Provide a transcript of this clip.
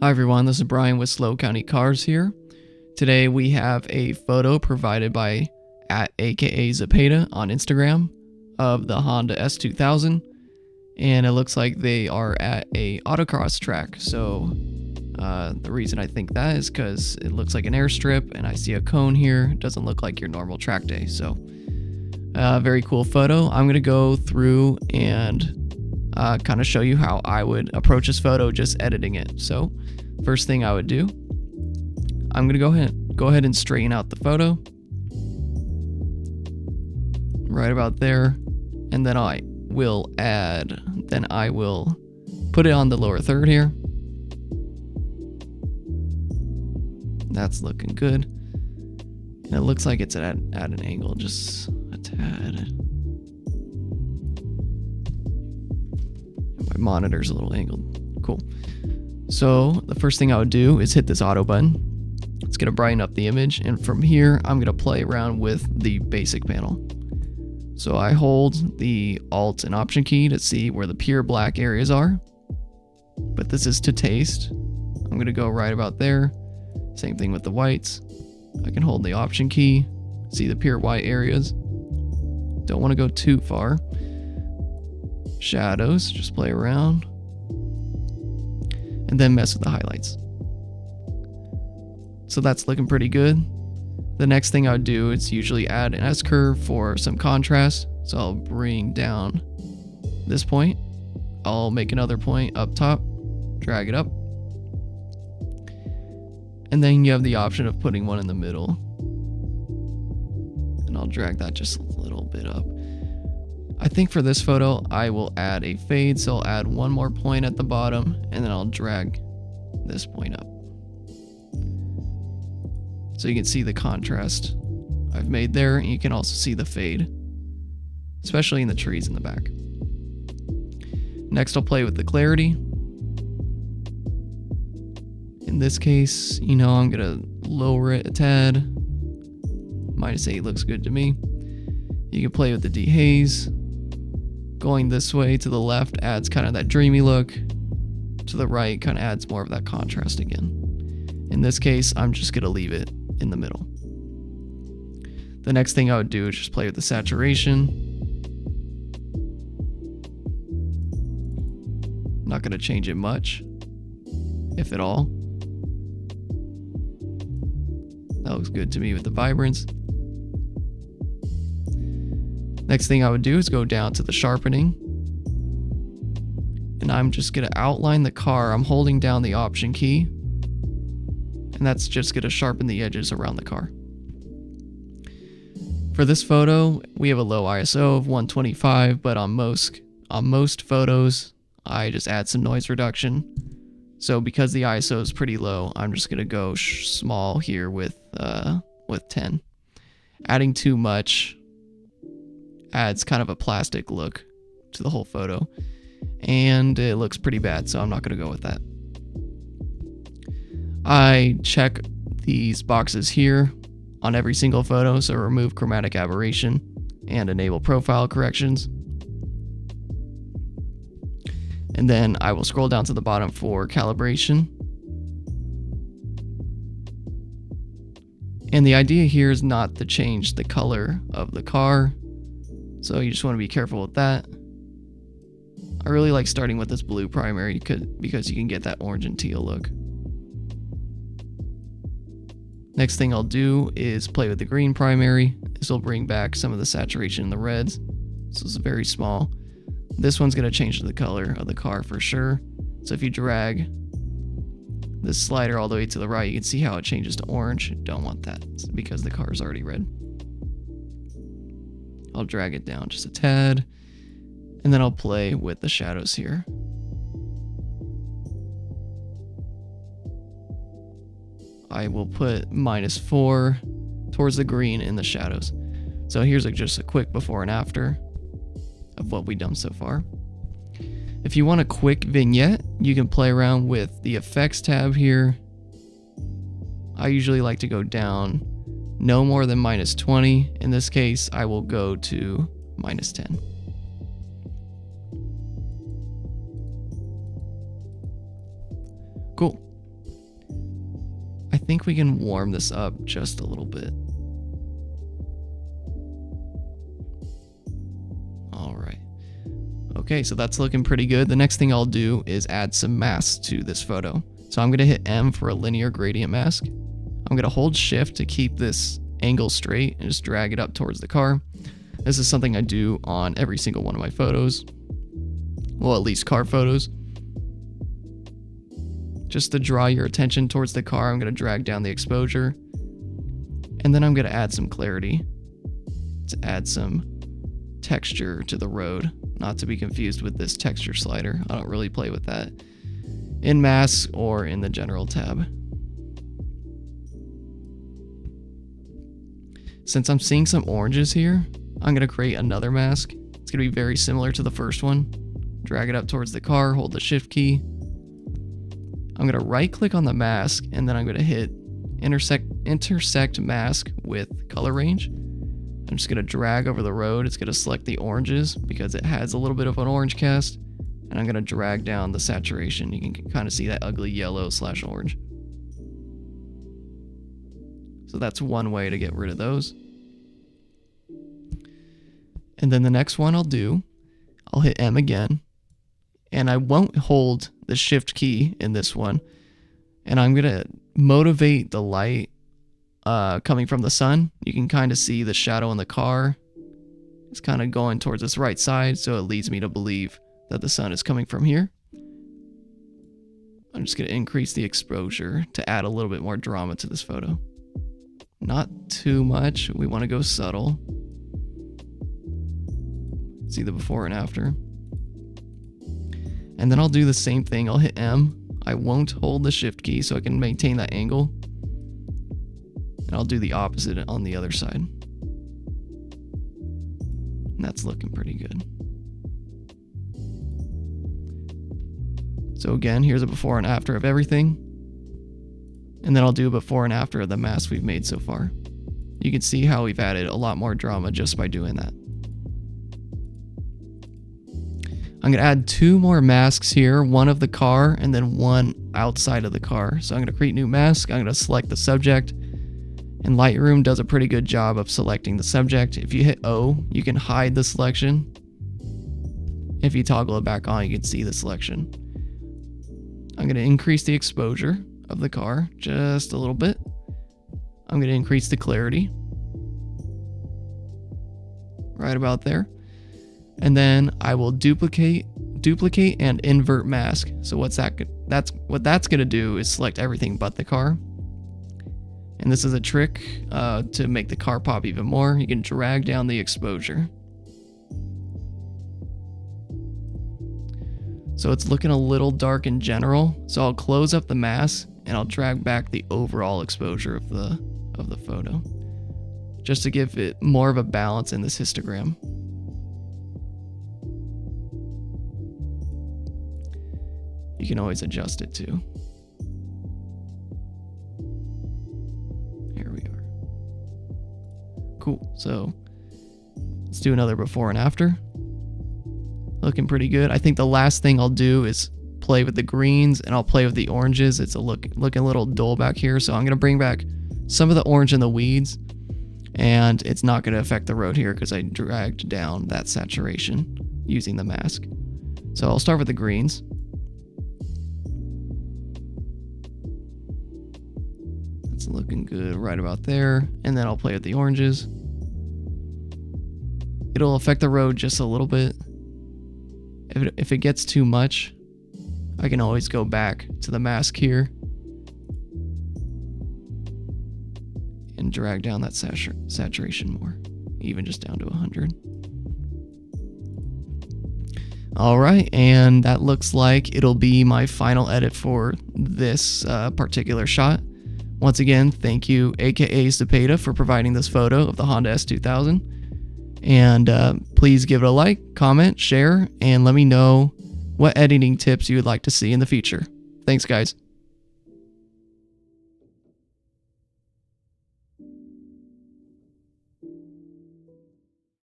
Hi everyone, this is Brian with slocountycars here. Today we have a photo provided by aka Zapata on Instagram of the Honda S2000, and it looks like they are at a autocross track. So the reason I think that is because it looks like an airstrip and I see a cone here. It doesn't look like your normal track day. So very cool photo. I'm gonna go through and kind of show you how I would approach this photo just editing it. So first thing I would do, I'm gonna go ahead and straighten out the photo right about there, and then I will put it on the lower third here. That's looking good, and it looks like it's at an angle, just a tad. My monitor's a little angled. Cool. So the first thing I would do is hit this auto button. It's gonna brighten up the image, and from here I'm gonna play around with the basic panel. So I hold the Alt and Option key to see where the pure black areas are, but this is to taste. I'm gonna go right about there. Same thing with the whites. I can hold the Option key, see the pure white areas. Don't want to go too far. Shadows, just play around, and then mess with the highlights. So that's looking pretty good. The next thing I would do is usually add an S-curve for some contrast. So I'll bring down this point. I'll make another point up top, drag it up. And then you have the option of putting one in the middle. And I'll drag that just a little bit up. I think for this photo, I will add a fade. So I'll add one more point at the bottom, and then I'll drag this point up. So you can see the contrast I've made there, and you can also see the fade, especially in the trees in the back. Next, I'll play with the clarity. In this case, I'm gonna lower it a tad. -8 looks good to me. You can play with the dehaze. Going this way to the left adds kind of that dreamy look. To the right kind of adds more of that contrast again. In this case, I'm just gonna leave it in the middle. The next thing I would do is just play with the saturation. Not gonna change it much, if at all. That looks good to me with the vibrance. Next thing I would do is go down to the sharpening. And I'm just gonna outline the car. I'm holding down the Option key. And that's just gonna sharpen the edges around the car. For this photo, we have a low ISO of 125, but on most photos, I just add some noise reduction. So because the ISO is pretty low, I'm just gonna go small here with 10. Adding too much adds kind of a plastic look to the whole photo, and it looks pretty bad, so I'm not gonna go with that. I check these boxes here on every single photo, so remove chromatic aberration and enable profile corrections. And then I will scroll down to the bottom for calibration. And the idea here is not to change the color of the car, so you just want to be careful with that. I really like starting with this blue primary because you can get that orange and teal look. Next thing I'll do is play with the green primary. This will bring back some of the saturation in the reds. So it's very small. This one's going to change the color of the car for sure. So if you drag this slider all the way to the right, you can see how it changes to orange. Don't want that because the car is already red. I'll drag it down just a tad, and then I'll play with the shadows here. I will put -4 towards the green in the shadows. So here's just a quick before and after of what we've done so far. If you want a quick vignette, you can play around with the effects tab here. I usually like to go down no more than -20. In this case, I will go to -10. Cool. think we can warm this up just a little bit. All right. Okay, so that's looking pretty good. The next thing I'll do is add some masks to this photo. So I'm gonna hit M for a linear gradient mask. I'm gonna hold shift to keep this angle straight and just drag it up towards the car. This is something I do on every single one of my photos. Well, at least car photos. Just to draw your attention towards the car, I'm gonna drag down the exposure. And then I'm gonna add some clarity to add some texture to the road, not to be confused with this texture slider. I don't really play with that in masks or in the general tab. Since I'm seeing some oranges here, I'm gonna create another mask. It's gonna be very similar to the first one. Drag it up towards the car, hold the shift key. I'm gonna right click on the mask and then I'm gonna hit intersect mask with color range. I'm just gonna drag over the road. It's gonna select the oranges because it has a little bit of an orange cast. And I'm gonna drag down the saturation. You can kind of see that ugly yellow / orange. So that's one way to get rid of those. And then the next one I'll hit M again. And I won't hold the shift key in this one. And I'm gonna motivate the light coming from the sun. You can kind of see the shadow in the car. It's kind of going towards this right side, so it leads me to believe that the sun is coming from here. I'm just gonna increase the exposure to add a little bit more drama to this photo. Not too much, we wanna go subtle. See the before and after. And then I'll do the same thing, I'll hit M. I won't hold the shift key so I can maintain that angle. And I'll do the opposite on the other side. And that's looking pretty good. So again, here's a before and after of everything. And then I'll do a before and after of the mask we've made so far. You can see how we've added a lot more drama just by doing that. I'm gonna add 2 more masks here, one of the car and then one outside of the car. So I'm gonna create new mask, I'm gonna select the subject, and Lightroom does a pretty good job of selecting the subject. If you hit O, you can hide the selection. If you toggle it back on, you can see the selection. I'm gonna increase the exposure of the car just a little bit. I'm gonna increase the clarity. Right about there. And then I will duplicate and invert mask. So what that's gonna do is select everything but the car. And this is a trick to make the car pop even more. You can drag down the exposure. So it's looking a little dark in general. So I'll close up the mask and I'll drag back the overall exposure of the photo, just to give it more of a balance in this histogram. You can always adjust it too. Here we are. Cool. So let's do another before and after. Looking pretty good. I think the last thing I'll do is play with the greens and I'll play with the oranges. It's looking a little dull back here, so I'm gonna bring back some of the orange in the weeds, and it's not gonna affect the road here because I dragged down that saturation using the mask. So I'll start with the greens. It's looking good right about there, and then I'll play with the oranges. It'll affect the road just a little bit. If it gets too much, I can always go back to the mask here and drag down that saturation more, even just down to 100. All right, and that looks like it'll be my final edit for this particular shot. Once again, thank you, aka Zepeda, for providing this photo of the Honda S2000. And please give it a like, comment, share, and let me know what editing tips you would like to see in the future. Thanks, guys.